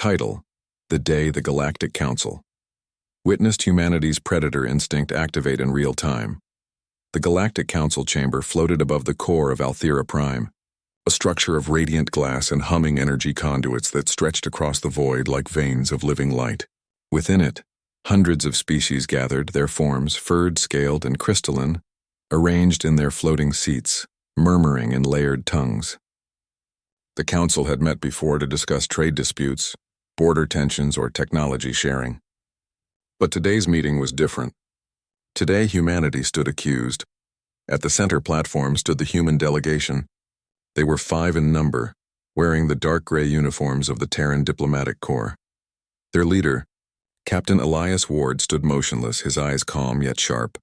Title: The Day the Galactic Council witnessed humanity's predator instinct activate in real time. The Galactic Council chamber floated above the core of Althera Prime, a structure of radiant glass and humming energy conduits that stretched across the void like veins of living light. Within it, hundreds of species gathered, their forms furred, scaled, and crystalline, arranged in their floating seats, murmuring in layered tongues. The council had met before to discuss trade disputes, border tensions, or technology sharing. But today's meeting was different. Today, humanity stood accused. At the center platform stood the human delegation. They were 5 in number, wearing the dark gray uniforms of the Terran Diplomatic Corps. Their leader, Captain Elias Ward, stood motionless, his eyes calm yet sharp,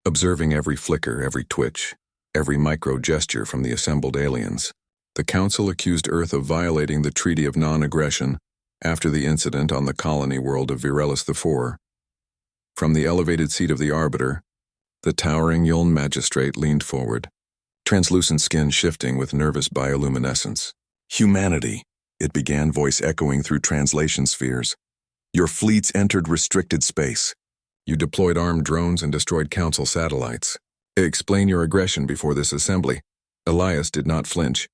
observing every flicker, every twitch, every micro-gesture from the assembled aliens. The Council accused Earth of violating the Treaty of Non-Aggression after the incident on the colony world of Virelis IV. From the elevated seat of the Arbiter, the towering Yuln magistrate leaned forward, translucent skin shifting with nervous bioluminescence. "Humanity," it began, voice echoing through translation spheres. "Your fleets entered restricted space. You deployed armed drones and destroyed Council satellites. Explain your aggression before this assembly." Elias did not flinch.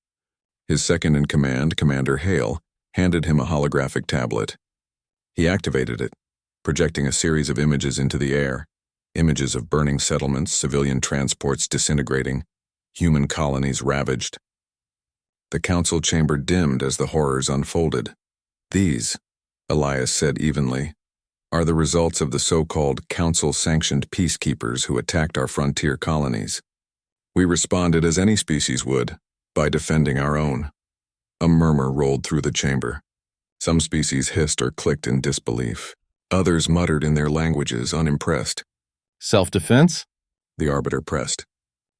His second-in-command, Commander Hale, handed him a holographic tablet. He activated it, projecting a series of images into the air, images of burning settlements, civilian transports disintegrating, human colonies ravaged. The council chamber dimmed as the horrors unfolded. "These," Elias said evenly, "are the results of the so-called council-sanctioned peacekeepers who attacked our frontier colonies. We responded as any species would, by defending our own." A murmur rolled through the chamber. Some species hissed or clicked in disbelief. Others muttered in their languages, unimpressed. "Self-defense?" The Arbiter pressed.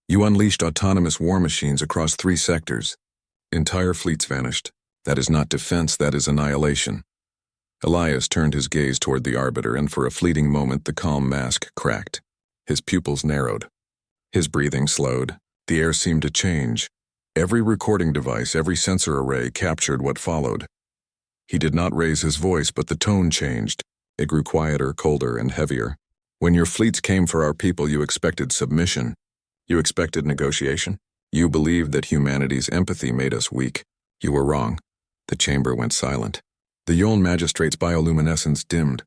"You unleashed autonomous war machines across 3 sectors. Entire fleets vanished. That is not defense, that is annihilation." Elias turned his gaze toward the Arbiter, and for a fleeting moment the calm mask cracked. His pupils narrowed. His breathing slowed. The air seemed to change. Every recording device, every sensor array captured what followed. He did not raise his voice, but the tone changed. It grew quieter, colder, and heavier. "When your fleets came for our people, you expected submission. You expected negotiation. You believed that humanity's empathy made us weak. You were wrong." The chamber went silent. The Yuln magistrate's bioluminescence dimmed.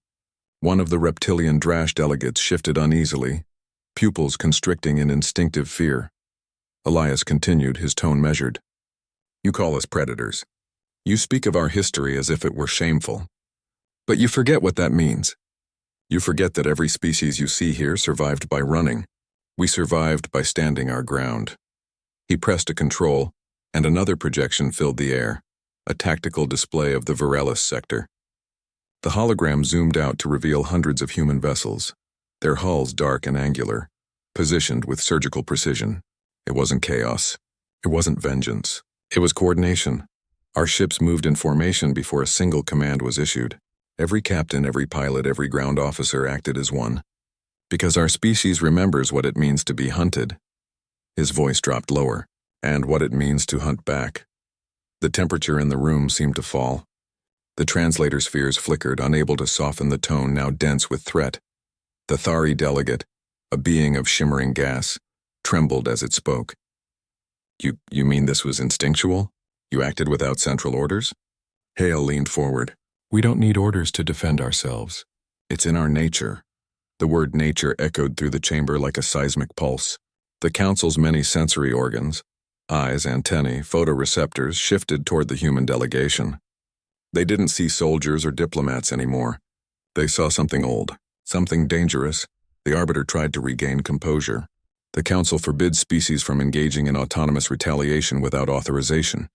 One of the reptilian Drash delegates shifted uneasily, pupils constricting in instinctive fear. Elias continued, his tone measured. "You call us predators. You speak of our history as if it were shameful. But you forget what that means. You forget that every species you see here survived by running. We survived by standing our ground." He pressed a control, and another projection filled the air, a tactical display of the Virelis sector. The hologram zoomed out to reveal hundreds of human vessels, their hulls dark and angular, positioned with surgical precision. It wasn't chaos. It wasn't vengeance. It was coordination. Our ships moved in formation before a single command was issued. Every captain, every pilot, every ground officer acted as one. Because our species remembers what it means to be hunted. His voice dropped lower, and what it means to hunt back. The temperature in the room seemed to fall. The translator spheres flickered, unable to soften the tone now dense with threat. The Thari delegate, a being of shimmering gas, trembled as it spoke. You mean this was instinctual? You acted without central orders?" Hale leaned forward. "We don't need orders to defend ourselves. It's in our nature." The word nature echoed through the chamber like a seismic pulse. The council's many sensory organs, eyes, antennae, photoreceptors, shifted toward the human delegation. They didn't see soldiers or diplomats anymore. They saw something old, something dangerous. The Arbiter tried to regain composure. "The Council forbids species from engaging in autonomous retaliation without authorization."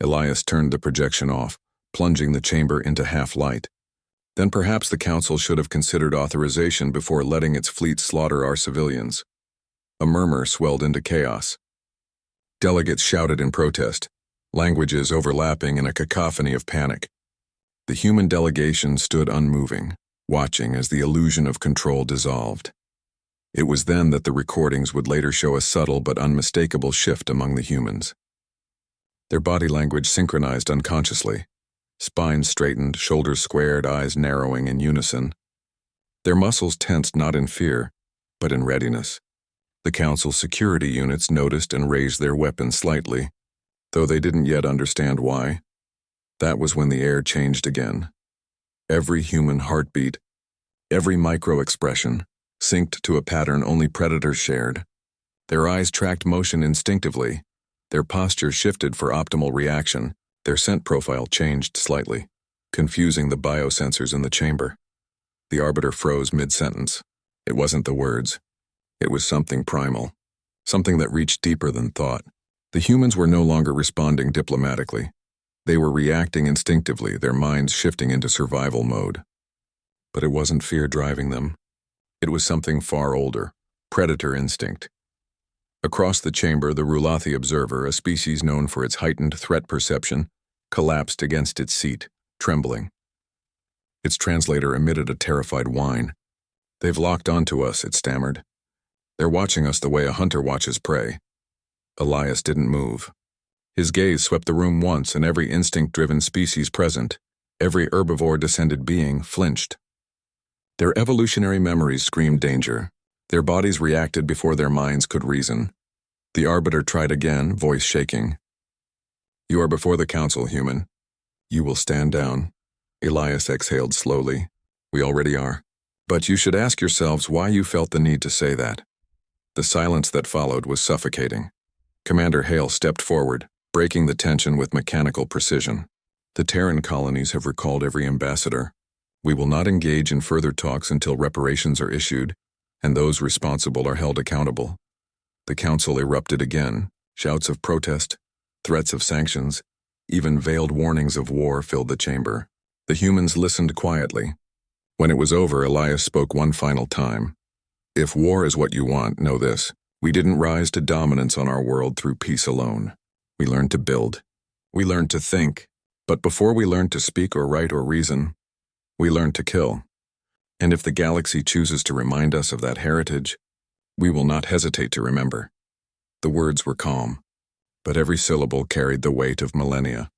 Elias turned the projection off, plunging the chamber into half-light. "Then perhaps the Council should have considered authorization before letting its fleet slaughter our civilians." A murmur swelled into chaos. Delegates shouted in protest, languages overlapping in a cacophony of panic. The human delegation stood unmoving, watching as the illusion of control dissolved. It was then that the recordings would later show a subtle but unmistakable shift among the humans. Their body language synchronized unconsciously. spines straightened, shoulders squared, eyes narrowing in unison. Their muscles tensed not in fear, but in readiness. The Council's security units noticed and raised their weapons slightly, though they didn't yet understand why. That was when the air changed again. Every human heartbeat, every micro-expression, synced to a pattern only predators shared. Their eyes tracked motion instinctively. Their posture shifted for optimal reaction. Their scent profile changed slightly, confusing the biosensors in the chamber. The Arbiter froze mid-sentence. It wasn't the words. It was something primal, something that reached deeper than thought. The humans were no longer responding diplomatically. They were reacting instinctively, their minds shifting into survival mode. But it wasn't fear driving them. It was something far older, predator instinct. Across the chamber, the Rulathi observer, a species known for its heightened threat perception, collapsed against its seat, trembling. Its translator emitted a terrified whine. "They've locked onto us," it stammered. "They're watching us the way a hunter watches prey." Elias didn't move. His gaze swept the room once, and every instinct-driven species present, every herbivore-descended being, flinched. Their evolutionary memories screamed danger. Their bodies reacted before their minds could reason. The Arbiter tried again, voice shaking. "You are before the Council, human. You will stand down." Elias exhaled slowly. "We already are. But you should ask yourselves why you felt the need to say that." The silence that followed was suffocating. Commander Hale stepped forward, breaking the tension with mechanical precision. "The Terran colonies have recalled every ambassador. We will not engage in further talks until reparations are issued, and those responsible are held accountable." The Council erupted again. Shouts of protest, threats of sanctions, even veiled warnings of war filled the chamber. The humans listened quietly. When it was over, Elias spoke one final time. "If war is what you want, know this. We didn't rise to dominance on our world through peace alone. We learned to build. We learned to think. But before we learned to speak or write or reason, we learned to kill. And if the galaxy chooses to remind us of that heritage, we will not hesitate to remember." The words were calm, but every syllable carried the weight of millennia.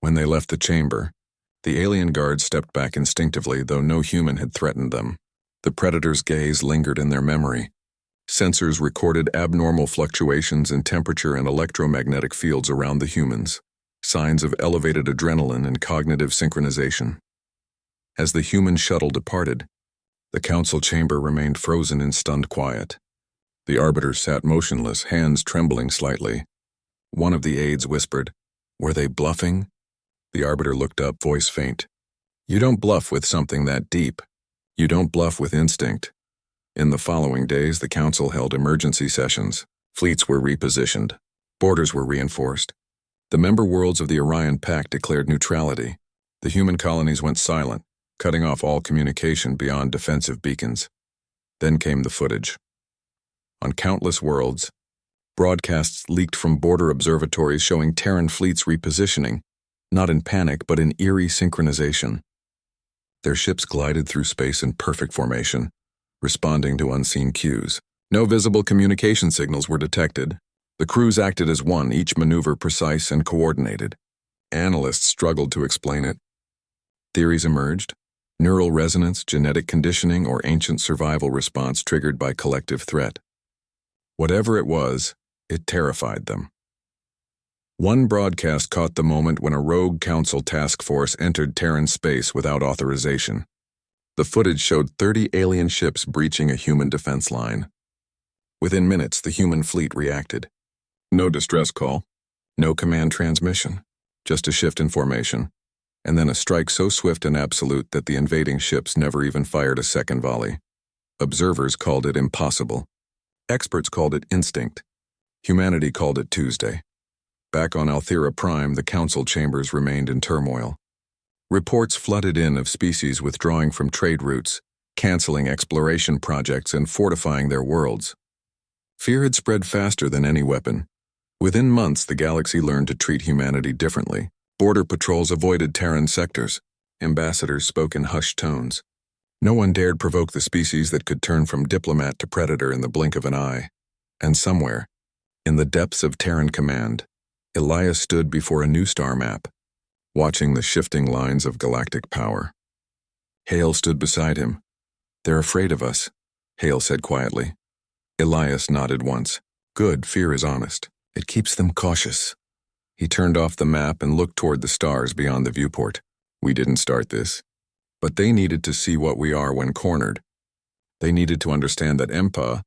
When they left the chamber, the alien guards stepped back instinctively, though no human had threatened them. The Predator's gaze lingered in their memory. Sensors recorded abnormal fluctuations in temperature and electromagnetic fields around the humans, signs of elevated adrenaline and cognitive synchronization. As the human shuttle departed, the Council chamber remained frozen in stunned quiet. The Arbiter sat motionless, hands trembling slightly. One of the aides whispered, "Were they bluffing?" The Arbiter looked up, voice faint. "You don't bluff with something that deep. You don't bluff with instinct." In the following days, the Council held emergency sessions. Fleets were repositioned. Borders were reinforced. The member worlds of the Orion Pact declared neutrality. The human colonies went silent, cutting off all communication beyond defensive beacons. Then came the footage. On countless worlds, broadcasts leaked from border observatories showing Terran fleets repositioning, not in panic but in eerie synchronization. Their ships glided through space in perfect formation, responding to unseen cues. No visible communication signals were detected. The crews acted as one, each maneuver precise and coordinated. Analysts struggled to explain it. Theories emerged: neural resonance, genetic conditioning, or ancient survival response triggered by collective threat. Whatever it was, it terrified them. One broadcast caught the moment when a rogue Council task force entered Terran space without authorization. The footage showed 30 alien ships breaching a human defense line. Within minutes, the human fleet reacted. No distress call, no command transmission, just a shift in formation, and then a strike so swift and absolute that the invading ships never even fired a second volley. Observers called it impossible. Experts called it instinct. Humanity called it Tuesday. Back on Althera Prime, the Council chambers remained in turmoil. Reports flooded in of species withdrawing from trade routes, canceling exploration projects, and fortifying their worlds. Fear had spread faster than any weapon. Within months, the galaxy learned to treat humanity differently. Border patrols avoided Terran sectors. Ambassadors spoke in hushed tones. No one dared provoke the species that could turn from diplomat to predator in the blink of an eye. And somewhere, in the depths of Terran command, Elias stood before a new star map. watching the shifting lines of galactic power. Hale stood beside him. "They're afraid of us," Hale said quietly. Elias nodded once. "Good, fear is honest. It keeps them cautious." He turned off the map and looked toward the stars beyond the viewport. "We didn't start this. But they needed to see what we are when cornered. They needed to understand that EMPA